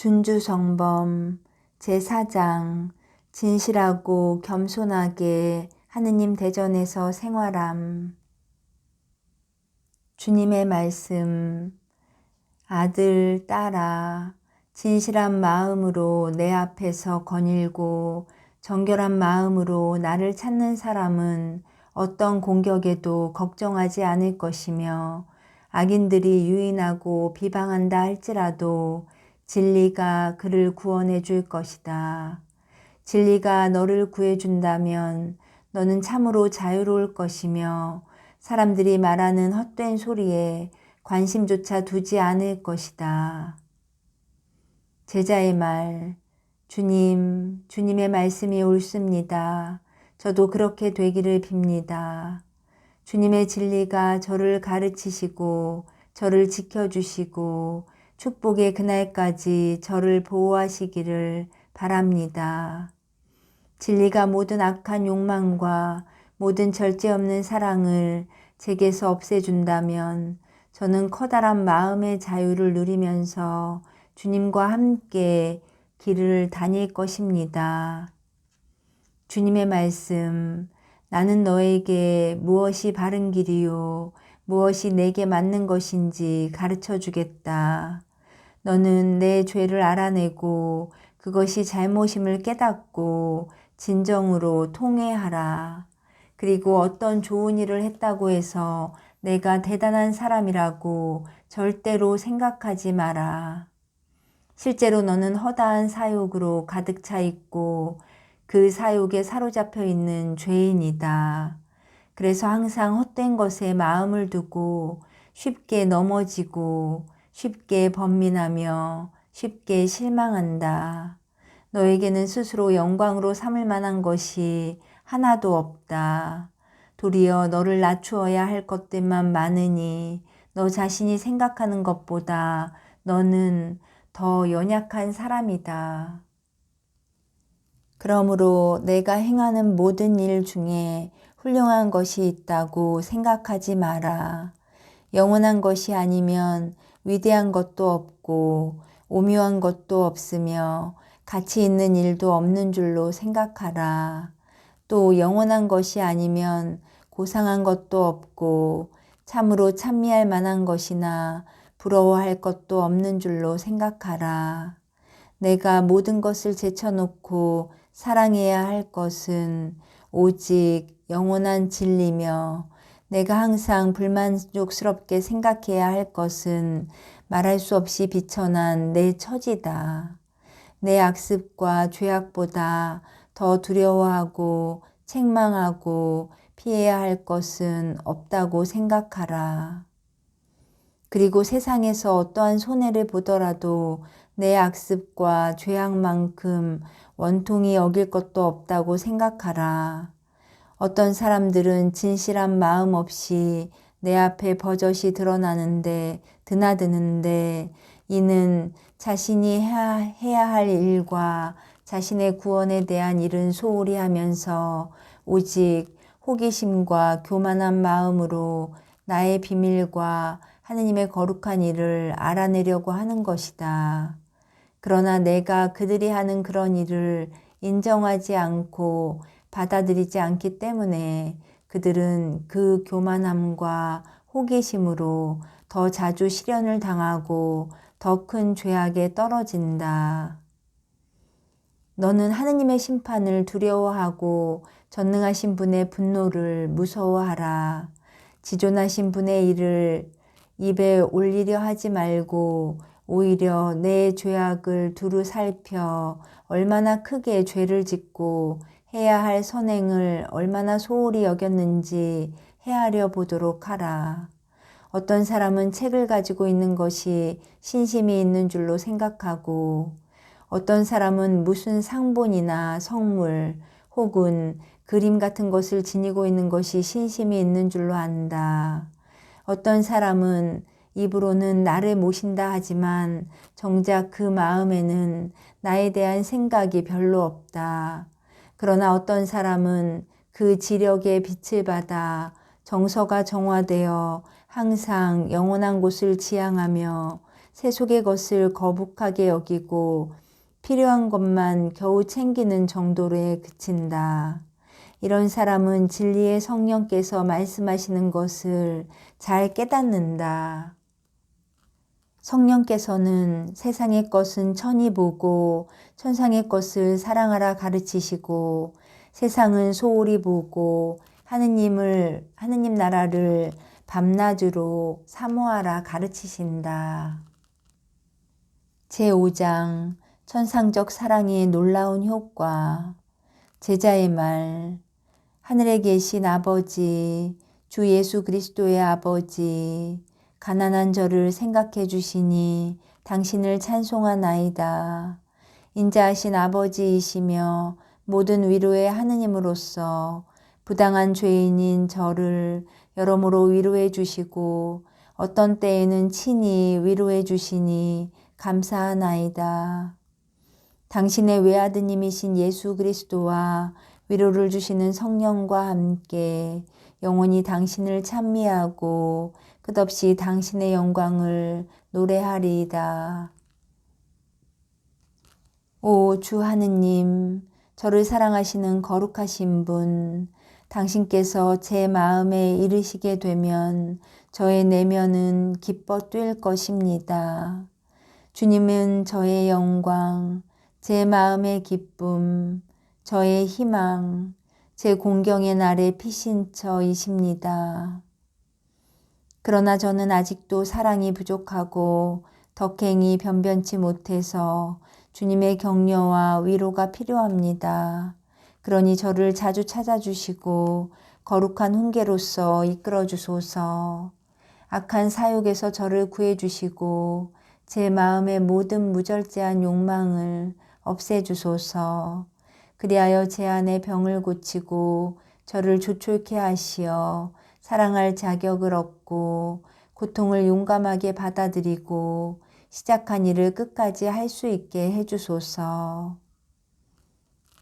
준주성범 제4장 진실하고 겸손하게 하느님 대전에서 생활함. 주님의 말씀. 아들, 딸아, 진실한 마음으로 내 앞에서 거닐고 정결한 마음으로 나를 찾는 사람은 어떤 공격에도 걱정하지 않을 것이며 악인들이 유인하고 비방한다 할지라도 진리가 그를 구원해 줄 것이다. 진리가 너를 구해준다면 너는 참으로 자유로울 것이며 사람들이 말하는 헛된 소리에 관심조차 두지 않을 것이다. 제자의 말. 주님, 주님의 말씀이 옳습니다. 저도 그렇게 되기를 빕니다. 주님의 진리가 저를 가르치시고 저를 지켜주시고 축복의 그날까지 저를 보호하시기를 바랍니다. 진리가 모든 악한 욕망과 모든 절제 없는 사랑을 제게서 없애준다면 저는 커다란 마음의 자유를 누리면서 주님과 함께 길을 다닐 것입니다. 주님의 말씀. 나는 너에게 무엇이 바른 길이요 무엇이 내게 맞는 것인지 가르쳐 주겠다. 너는 내 죄를 알아내고 그것이 잘못임을 깨닫고 진정으로 통회하라. 그리고 어떤 좋은 일을 했다고 해서 내가 대단한 사람이라고 절대로 생각하지 마라. 실제로 너는 허다한 사욕으로 가득 차 있고 그 사욕에 사로잡혀 있는 죄인이다. 그래서 항상 헛된 것에 마음을 두고 쉽게 넘어지고 쉽게 번민하며 쉽게 실망한다. 너에게는 스스로 영광으로 삼을 만한 것이 하나도 없다. 도리어 너를 낮추어야 할 것들만 많으니 너 자신이 생각하는 것보다 너는 더 연약한 사람이다. 그러므로 내가 행하는 모든 일 중에 훌륭한 것이 있다고 생각하지 마라. 영원한 것이 아니면 위대한 것도 없고 오묘한 것도 없으며 가치 있는 일도 없는 줄로 생각하라. 또 영원한 것이 아니면 고상한 것도 없고 참으로 찬미할 만한 것이나 부러워할 것도 없는 줄로 생각하라. 내가 모든 것을 제쳐놓고 사랑해야 할 것은 오직 영원한 진리며 내가 항상 불만족스럽게 생각해야 할 것은 말할 수 없이 비천한 내 처지다. 내 악습과 죄악보다 더 두려워하고 책망하고 피해야 할 것은 없다고 생각하라. 그리고 세상에서 어떠한 손해를 보더라도 내 악습과 죄악만큼 원통이 여길 것도 없다고 생각하라. 어떤 사람들은 진실한 마음 없이 내 앞에 버젓이 드나드는데 이는 자신이 해야 할 일과 자신의 구원에 대한 일은 소홀히 하면서 오직 호기심과 교만한 마음으로 나의 비밀과 하느님의 거룩한 일을 알아내려고 하는 것이다. 그러나 내가 그들이 하는 그런 일을 인정하지 않고 받아들이지 않기 때문에 그들은 그 교만함과 호기심으로 더 자주 시련을 당하고 더 큰 죄악에 떨어진다. 너는 하느님의 심판을 두려워하고 전능하신 분의 분노를 무서워하라. 지존하신 분의 일을 입에 올리려 하지 말고 오히려 내 죄악을 두루 살펴 얼마나 크게 죄를 짓고 해야 할 선행을 얼마나 소홀히 여겼는지 헤아려 보도록 하라. 어떤 사람은 책을 가지고 있는 것이 신심이 있는 줄로 생각하고 어떤 사람은 무슨 상본이나 성물 혹은 그림 같은 것을 지니고 있는 것이 신심이 있는 줄로 안다. 어떤 사람은 입으로는 나를 모신다 하지만 정작 그 마음에는 나에 대한 생각이 별로 없다. 그러나 어떤 사람은 그 지력의 빛을 받아 정서가 정화되어 항상 영원한 곳을 지향하며 세속의 것을 거북하게 여기고 필요한 것만 겨우 챙기는 정도로에 그친다. 이런 사람은 진리의 성령께서 말씀하시는 것을 잘 깨닫는다. 성령께서는 세상의 것은 천히 보고 천상의 것을 사랑하라 가르치시고 세상은 소홀히 보고 하느님 나라를 밤낮으로 사모하라 가르치신다. 제5장 천상적 사랑의 놀라운 효과. 제자의 말. 하늘에 계신 아버지, 주 예수 그리스도의 아버지, 가난한 저를 생각해 주시니 당신을 찬송하나이다. 인자하신 아버지이시며 모든 위로의 하느님으로서 부당한 죄인인 저를 여러모로 위로해 주시고 어떤 때에는 친히 위로해 주시니 감사하나이다. 당신의 외아드님이신 예수 그리스도와 위로를 주시는 성령과 함께 영원히 당신을 찬미하고 끝없이 당신의 영광을 노래하리이다. 오 주 하느님, 저를 사랑하시는 거룩하신 분, 당신께서 제 마음에 이르시게 되면 저의 내면은 기뻐 뛸 것입니다. 주님은 저의 영광, 제 마음의 기쁨, 저의 희망, 제 공경의 날의 피신처이십니다. 그러나 저는 아직도 사랑이 부족하고 덕행이 변변치 못해서 주님의 격려와 위로가 필요합니다. 그러니 저를 자주 찾아주시고 거룩한 훈계로서 이끌어 주소서. 악한 사욕에서 저를 구해주시고 제 마음의 모든 무절제한 욕망을 없애주소서. 그리하여 제 안의 병을 고치고 저를 조촐케 하시어 사랑할 자격을 얻고 고통을 용감하게 받아들이고 시작한 일을 끝까지 할 수 있게 해주소서.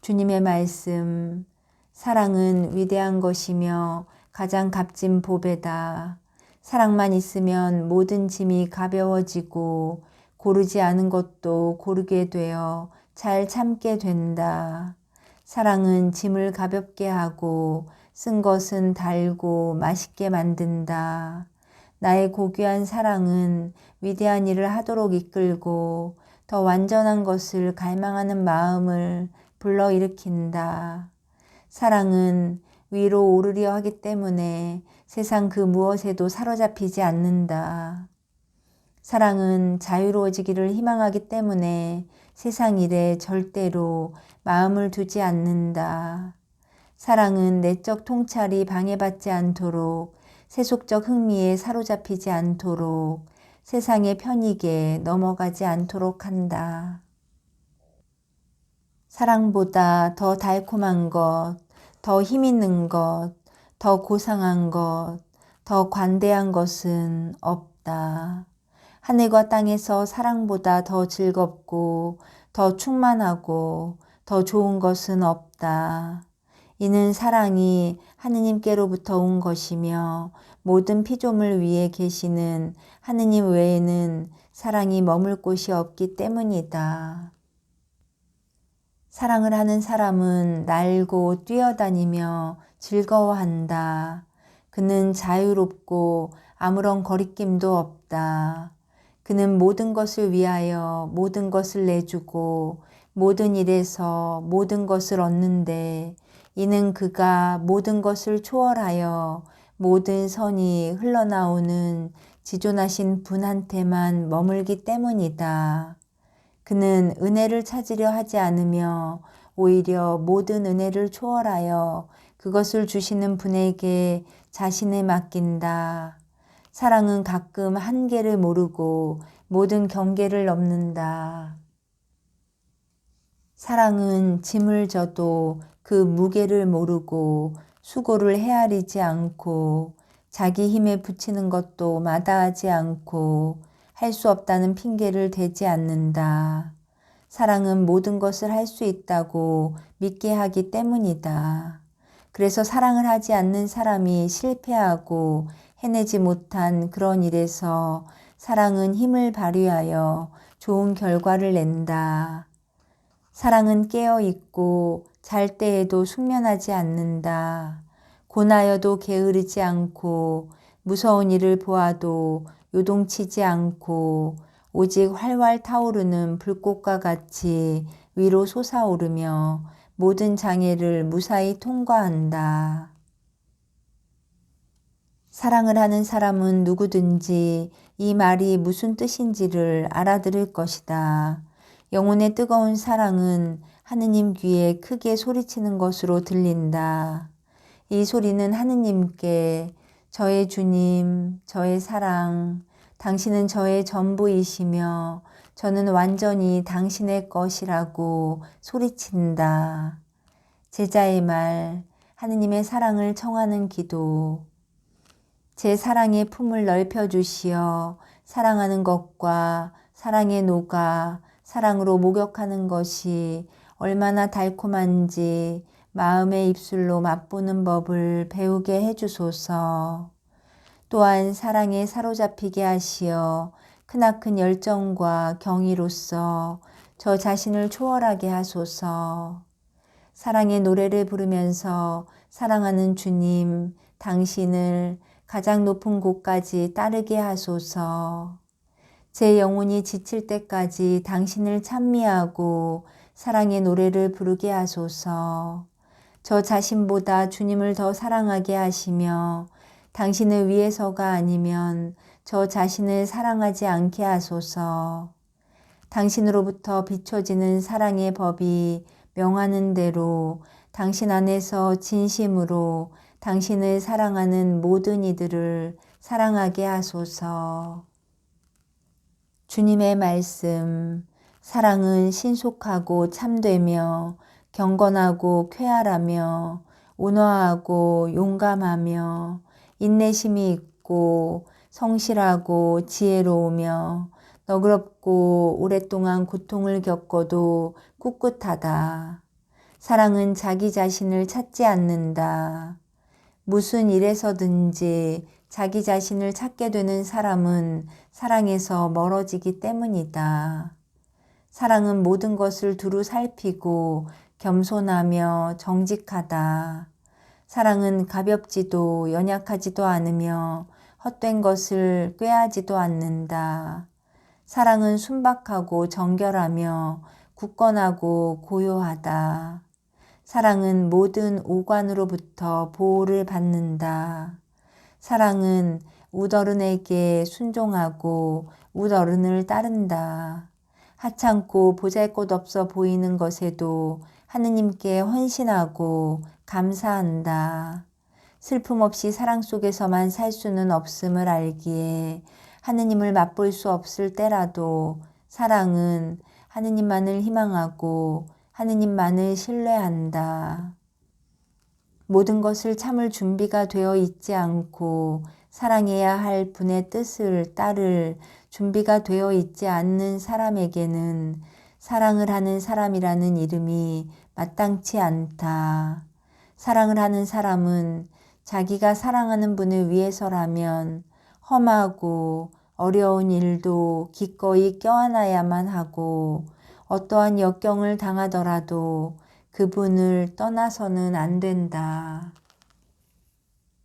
주님의 말씀. 사랑은 위대한 것이며 가장 값진 보배다. 사랑만 있으면 모든 짐이 가벼워지고 고르지 않은 것도 고르게 되어 잘 참게 된다. 사랑은 짐을 가볍게 하고 쓴 것은 달고 맛있게 만든다. 나의 고귀한 사랑은 위대한 일을 하도록 이끌고 더 완전한 것을 갈망하는 마음을 불러일으킨다. 사랑은 위로 오르려 하기 때문에 세상 그 무엇에도 사로잡히지 않는다. 사랑은 자유로워지기를 희망하기 때문에 세상 일에 절대로 마음을 두지 않는다. 사랑은 내적 통찰이 방해받지 않도록 세속적 흥미에 사로잡히지 않도록 세상의 편익에 넘어가지 않도록 한다. 사랑보다 더 달콤한 것, 더 힘있는 것, 더 고상한 것, 더 관대한 것은 없다. 하늘과 땅에서 사랑보다 더 즐겁고 더 충만하고 더 좋은 것은 없다. 이는 사랑이 하느님께로부터 온 것이며 모든 피조물 위에 계시는 하느님 외에는 사랑이 머물 곳이 없기 때문이다. 사랑을 하는 사람은 날고 뛰어다니며 즐거워한다. 그는 자유롭고 아무런 거리낌도 없다. 그는 모든 것을 위하여 모든 것을 내주고 모든 일에서 모든 것을 얻는데 이는 그가 모든 것을 초월하여 모든 선이 흘러나오는 지존하신 분한테만 머물기 때문이다. 그는 은혜를 찾으려 하지 않으며 오히려 모든 은혜를 초월하여 그것을 주시는 분에게 자신을 맡긴다. 사랑은 가끔 한계를 모르고 모든 경계를 넘는다. 사랑은 짐을 져도 그 무게를 모르고 수고를 헤아리지 않고 자기 힘에 붙이는 것도 마다하지 않고 할 수 없다는 핑계를 대지 않는다. 사랑은 모든 것을 할 수 있다고 믿게 하기 때문이다. 그래서 사랑을 하지 않는 사람이 실패하고 해내지 못한 그런 일에서 사랑은 힘을 발휘하여 좋은 결과를 낸다. 사랑은 깨어있고 잘 때에도 숙면하지 않는다. 고나여도 게으르지 않고 무서운 일을 보아도 요동치지 않고 오직 활활 타오르는 불꽃과 같이 위로 솟아오르며 모든 장애를 무사히 통과한다. 사랑을 하는 사람은 누구든지 이 말이 무슨 뜻인지를 알아들을 것이다. 영혼의 뜨거운 사랑은 하느님 귀에 크게 소리치는 것으로 들린다. 이 소리는 하느님께 저의 주님, 저의 사랑, 당신은 저의 전부이시며 저는 완전히 당신의 것이라고 소리친다. 제자의 말, 하느님의 사랑을 청하는 기도. 제 사랑의 품을 넓혀주시어 사랑하는 것과 사랑에 녹아 사랑으로 목욕하는 것이 얼마나 달콤한지 마음의 입술로 맛보는 법을 배우게 해주소서. 또한 사랑에 사로잡히게 하시어 크나큰 열정과 경의로서 저 자신을 초월하게 하소서. 사랑의 노래를 부르면서 사랑하는 주님, 당신을 가장 높은 곳까지 따르게 하소서. 제 영혼이 지칠 때까지 당신을 찬미하고 사랑의 노래를 부르게 하소서. 저 자신보다 주님을 더 사랑하게 하시며 당신을 위해서가 아니면 저 자신을 사랑하지 않게 하소서. 당신으로부터 비춰지는 사랑의 법이 명하는 대로 당신 안에서 진심으로 당신을 사랑하는 모든 이들을 사랑하게 하소서. 주님의 말씀, 사랑은 신속하고 참되며 경건하고 쾌활하며 온화하고 용감하며 인내심이 있고 성실하고 지혜로우며 너그럽고 오랫동안 고통을 겪어도 꿋꿋하다. 사랑은 자기 자신을 찾지 않는다. 무슨 일에서든지 자기 자신을 찾게 되는 사람은 사랑에서 멀어지기 때문이다. 사랑은 모든 것을 두루 살피고 겸손하며 정직하다. 사랑은 가볍지도 연약하지도 않으며 헛된 것을 꾀하지도 않는다. 사랑은 순박하고 정결하며 굳건하고 고요하다. 사랑은 모든 오관으로부터 보호를 받는다. 사랑은 웃어른에게 순종하고 웃어른을 따른다. 하찮고 보잘것없어 보이는 것에도 하느님께 헌신하고 감사한다. 슬픔 없이 사랑 속에서만 살 수는 없음을 알기에 하느님을 맛볼 수 없을 때라도 사랑은 하느님만을 희망하고 하느님만을 신뢰한다. 모든 것을 참을 준비가 되어 있지 않고 사랑해야 할 분의 뜻을 따를 준비가 되어 있지 않는 사람에게는 사랑을 하는 사람이라는 이름이 마땅치 않다. 사랑을 하는 사람은 자기가 사랑하는 분을 위해서라면 험하고 어려운 일도 기꺼이 껴안아야만 하고 어떠한 역경을 당하더라도 그분을 떠나서는 안 된다.